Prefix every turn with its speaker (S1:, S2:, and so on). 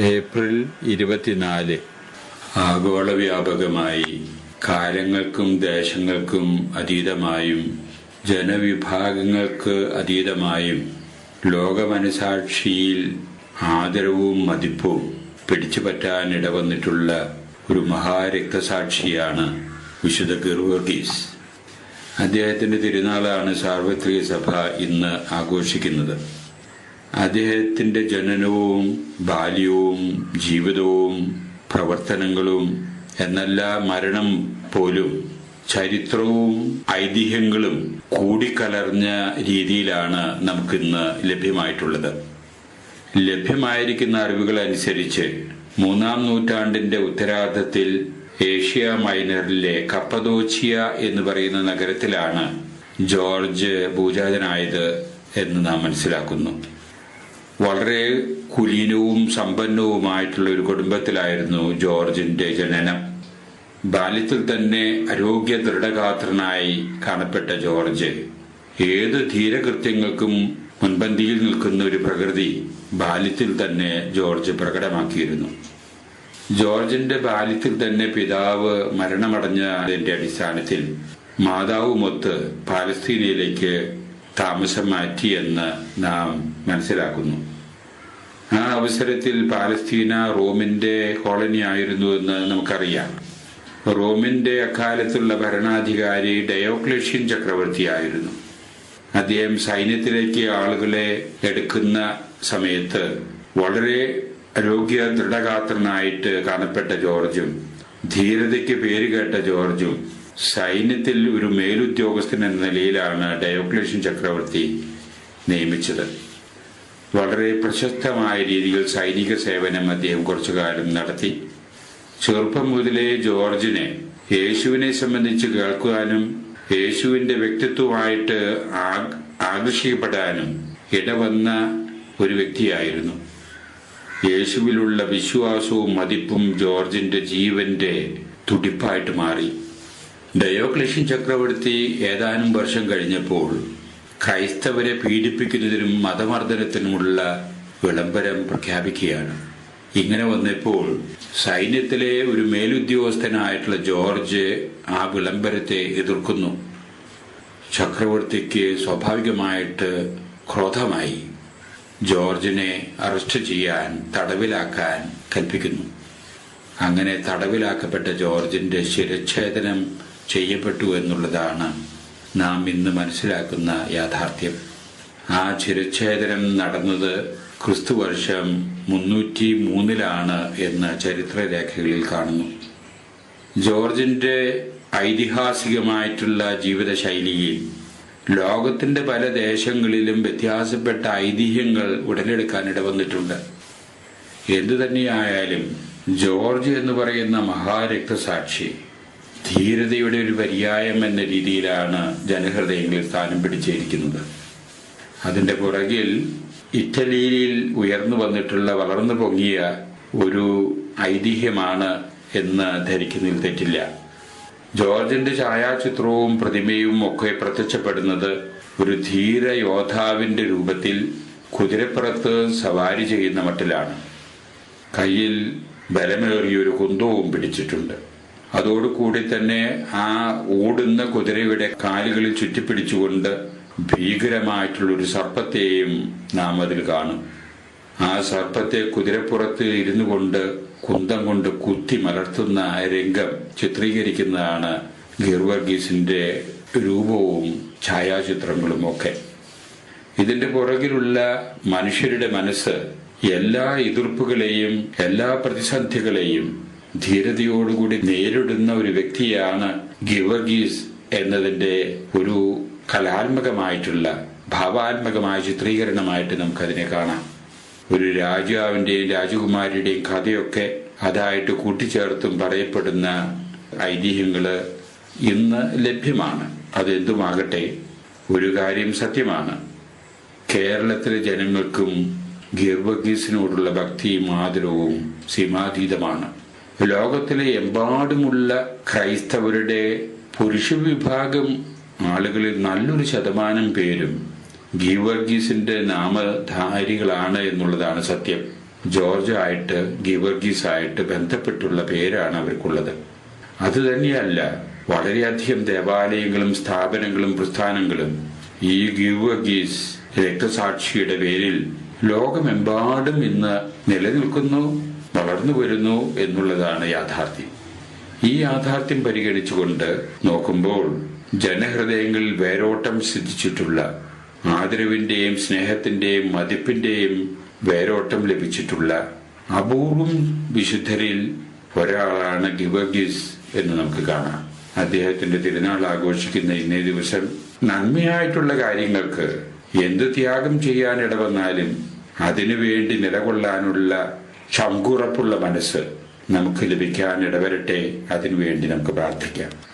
S1: April 24 ആഗോള വ്യാപകമായി കാലങ്ങൾക്കും ദേശങ്ങൾക്കും അതീതമായും ജനവിഭാഗങ്ങൾക്ക് അതീതമായും ലോകമനസാക്ഷിയിൽ ആദരവും മതിപ്പും പിടിച്ചുപറ്റാൻ ഇടവന്നിട്ടുള്ള ഒരു മഹാരക്തസാക്ഷിയാണ് വിശുദ്ധ ഗീവർഗീസ്. അദ്ദേഹത്തിൻ്റെ തിരുനാളാണ് സാർവത്രിക സഭ ഇന്ന് ആഘോഷിക്കുന്നത്. അദ്ദേഹത്തിൻ്റെ ജനനവും ബാല്യവും ജീവിതവും പ്രവർത്തനങ്ങളും എന്നല്ല മരണം പോലും ചരിത്രവും ഐതിഹ്യങ്ങളും കൂടിക്കലർന്ന രീതിയിലാണ് നമുക്കിന്ന് ലഭ്യമായിട്ടുള്ളത്. ലഭ്യമായിരിക്കുന്ന അറിവുകൾ അനുസരിച്ച് 3-ാം നൂറ്റാണ്ടിന്റെ ഉത്തരാർദ്ധത്തിൽ ഏഷ്യ മൈനറിലെ കപ്പദോച്ചിയ എന്ന് പറയുന്ന നഗരത്തിലാണ് ജോർജ് ഭൂജാതനായത് എന്ന് നാം മനസ്സിലാക്കുന്നു. വളരെ കുലീനവും സമ്പന്നവുമായിട്ടുള്ള ഒരു കുടുംബത്തിലായിരുന്നു ജോർജിന്റെ ജനനം. ബാല്യത്തിൽ തന്നെ ആരോഗ്യ ദൃഢഗാത്രനായി കാണപ്പെട്ട ജോർജ് ഏത് ധീരകൃത്യങ്ങൾക്കും മുൻപന്തിയിൽ നിൽക്കുന്ന ഒരു പ്രകൃതി ബാല്യത്തിൽ തന്നെ ജോർജ് പ്രകടമാക്കിയിരുന്നു. ജോർജിന്റെ ബാല്യത്തിൽ തന്നെ പിതാവ് മരണമടഞ്ഞതിന്റെ അടിസ്ഥാനത്തിൽ മാതാവുമൊത്ത് പാലസ്തീനയിലേക്ക് താമസം മാറ്റിയെന്ന് നാം മനസ്സിലാക്കുന്നു. ആ അവസരത്തിൽ പാലസ്തീന റോമിന്റെ കോളനി ആയിരുന്നുവെന്ന് നമുക്കറിയാം. റോമിന്റെ അക്കാലത്തുള്ള ഭരണാധികാരി ഡയോക്ലേഷ്യൻ ചക്രവർത്തിയായിരുന്നു. അദ്ദേഹം സൈന്യത്തിലേക്ക് ആളുകളെ എടുക്കുന്ന സമയത്ത് വളരെ ആരോഗ്യ ദൃഢഗാത്രനായിട്ട് കാണപ്പെട്ട ജോർജും ധീരതയ്ക്ക് പേരുകേട്ട ജോർജും സൈന്യത്തിൽ ഒരു മേലുദ്യോഗസ്ഥൻ എന്ന നിലയിലാണ് ഡയോക്ലേഷ്യൻ ചക്രവർത്തി നിയമിച്ചത്. വളരെ പ്രശസ്തമായ രീതിയിൽ സൈനിക സേവനം അദ്ദേഹം കുറച്ചു കാലം നടത്തി. ചെറുപ്പം മുതലേ ജോർജിനെ യേശുവിനെ സംബന്ധിച്ച് കേൾക്കുവാനും യേശുവിന്റെ വ്യക്തിത്വമായിട്ട് ആകർഷിക്കപ്പെടാനും ഇടവന്ന ഒരു വ്യക്തിയായിരുന്നു. യേശുവിലുള്ള വിശ്വാസവും മതിപ്പും ജോർജിന്റെ ജീവന്റെ തുടിപ്പായിട്ട് മാറി. ഡയോക്ലേഷ്യൻ ചക്രവർത്തി ഏതാനും വർഷം കഴിഞ്ഞപ്പോൾ ക്രൈസ്തവരെ പീഡിപ്പിക്കുന്നതിനും മതമർദ്ദനത്തിനുമുള്ള വിളംബരം പ്രഖ്യാപിക്കുകയാണ്. ഇങ്ങനെ വന്നപ്പോൾ സൈന്യത്തിലെ ഒരു മേലുദ്യോഗസ്ഥനായിട്ടുള്ള ജോർജ് ആ വിളംബരത്തെ എതിർക്കുന്നു. ചക്രവർത്തിക്ക് സ്വാഭാവികമായിട്ട് ക്രോധമായി. ജോർജിനെ അറസ്റ്റ് ചെയ്യാൻ, തടവിലാക്കാൻ കൽപ്പിക്കുന്നു. അങ്ങനെ തടവിലാക്കപ്പെട്ട ജോർജിന്റെ ശിരച്ഛേദനം ചെയ്യപ്പെട്ടു എന്നുള്ളതാണ് നാം ഇന്ന് മനസ്സിലാക്കുന്ന യാഥാർത്ഥ്യം. ആ ശിരച്ഛേദനം നടന്നത് ക്രിസ്തുവർഷം 303 എന്ന് ചരിത്രരേഖകളിൽ കാണുന്നു. ജോർജിന്റെ ഐതിഹാസികമായിട്ടുള്ള ജീവിതശൈലിയിൽ ലോകത്തിന്റെ പല ദേശങ്ങളിലും വ്യത്യാസപ്പെട്ട ഐതിഹ്യങ്ങൾ ഉടലെടുക്കാൻ ഇടവന്നിട്ടുണ്ട്. എന്തു തന്നെയായാലും ജോർജ് എന്ന് പറയുന്ന മഹാരക്തസാക്ഷി ധീരതയുടെ ഒരു പര്യായം എന്ന രീതിയിലാണ് ജനഹൃദയങ്ങളിൽ സ്ഥാനം പിടിച്ചിരിക്കുന്നത്. അതിന്റെ പുറകിൽ ഇറ്റലിയിൽ ഉയർന്നു വന്നിട്ടുള്ള വളർന്നു പൊങ്ങിയ ഒരു ഐതിഹ്യമാണ് എന്ന് ധരിക്കുന്നതിൽ തെറ്റില്ല. ജോർജിന്റെ ഛായാചിത്രവും പ്രതിമയും ഒക്കെ പ്രത്യക്ഷപ്പെടുന്നത് ഒരു ധീര യോദ്ധാവിന്റെ രൂപത്തിൽ കുതിരപ്പുറത്ത് സവാരി ചെയ്യുന്ന മട്ടിലാണ്. കയ്യിൽ ബലമേറിയൊരു കുന്തവും പിടിച്ചിട്ടുണ്ട്. അതോടുകൂടി തന്നെ ആ ഓടുന്ന കുതിരയുടെ കാലുകളിൽ ചുറ്റിപ്പിടിച്ചുകൊണ്ട് ഭീകരമായിട്ടുള്ളൊരു സർപ്പത്തെയും നാം അതിൽ കാണും. ആ സർപ്പത്തെ കുതിരപ്പുറത്ത് ഇരുന്നു കൊണ്ട് കുന്തം കൊണ്ട് കുത്തി മലർത്തുന്ന രംഗം ചിത്രീകരിക്കുന്നതാണ് ഗീവർഗീസിന്റെ രൂപവും ഛായാചിത്രങ്ങളും ഒക്കെ. ഇതിന്റെ പുറകിലുള്ള മനുഷ്യരുടെ മനസ്സ് എല്ലാ എതിർപ്പുകളെയും എല്ലാ പ്രതിസന്ധികളെയും ധീരതയോടുകൂടി നേരിടുന്ന ഒരു വ്യക്തിയാണ് ഗീവർഗീസ് എന്നതിന്റെ ഒരു കലാത്മകമായിട്ടുള്ള ഭാവാത്മകമായ ചിത്രീകരണമായിട്ട് നമുക്കതിനെ കാണാം. ഒരു രാജാവിന്റെയും രാജകുമാരിയുടെയും കഥയൊക്കെ അതായിട്ട് കൂട്ടിച്ചേർത്തും പറയപ്പെടുന്ന ഐതിഹ്യങ്ങള് ഇന്ന് ലഭ്യമാണ്. അതെന്തുമാകട്ടെ, ഒരു കാര്യം സത്യമാണ്. കേരളത്തിലെ ജനങ്ങൾക്കും ഗീവർഗീസിനോടുള്ള ഭക്തിയും ആദരവും സീമാതീതമാണ്. ലോകത്തിലെ എമ്പാടുമുള്ള ക്രൈസ്തവരുടെ പുരുഷ വിഭാഗം ആളുകളിൽ നല്ലൊരു ശതമാനം പേരും ഗീവർഗീസിന്റെ നാമധാരികളാണ് എന്നുള്ളതാണ് സത്യം. ജോർജ് ആയിട്ട് ഗീവർഗീസ് ആയിട്ട് ബന്ധപ്പെട്ടുള്ള പേരാണ് അവർക്കുള്ളത്. അത് തന്നെയല്ല, വളരെയധികം ദേവാലയങ്ങളും സ്ഥാപനങ്ങളും പ്രസ്ഥാനങ്ങളും ഈ ഗീവർഗീസ് രക്തസാക്ഷിയുടെ പേരിൽ ലോകമെമ്പാടും ഇന്ന് നിലനിൽക്കുന്നു, വളർന്നു വരുന്നു എന്നുള്ളതാണ് യാഥാർത്ഥ്യം. ഈ യാഥാർത്ഥ്യം പരിഗണിച്ചുകൊണ്ട് നോക്കുമ്പോൾ ജനഹൃദയങ്ങളിൽ വേരോട്ടം സിദ്ധിച്ചിട്ടുള്ള, ആദരവിന്റെയും സ്നേഹത്തിന്റെയും മതിപ്പിന്റെയും വേരോട്ടം ലഭിച്ചിട്ടുള്ള അപൂർവം വിശുദ്ധരിൽ ഒരാളാണ് ഗീവർഗീസ് എന്ന് നമുക്ക് കാണാം. അദ്ദേഹത്തിന്റെ തിരുനാൾ ആഘോഷിക്കുന്ന ഇന്നേ ദിവസം നന്മയായിട്ടുള്ള കാര്യങ്ങൾക്ക് എന്ത് ത്യാഗം ചെയ്യാൻ ഇടവന്നാലും അതിനുവേണ്ടി നിലകൊള്ളാനുള്ള ചങ്കുറപ്പുള്ള മനസ്സ് നമുക്ക് ലഭിക്കാൻ ഇടവരട്ടെ. അതിനുവേണ്ടി നമുക്ക് പ്രാർത്ഥിക്കാം.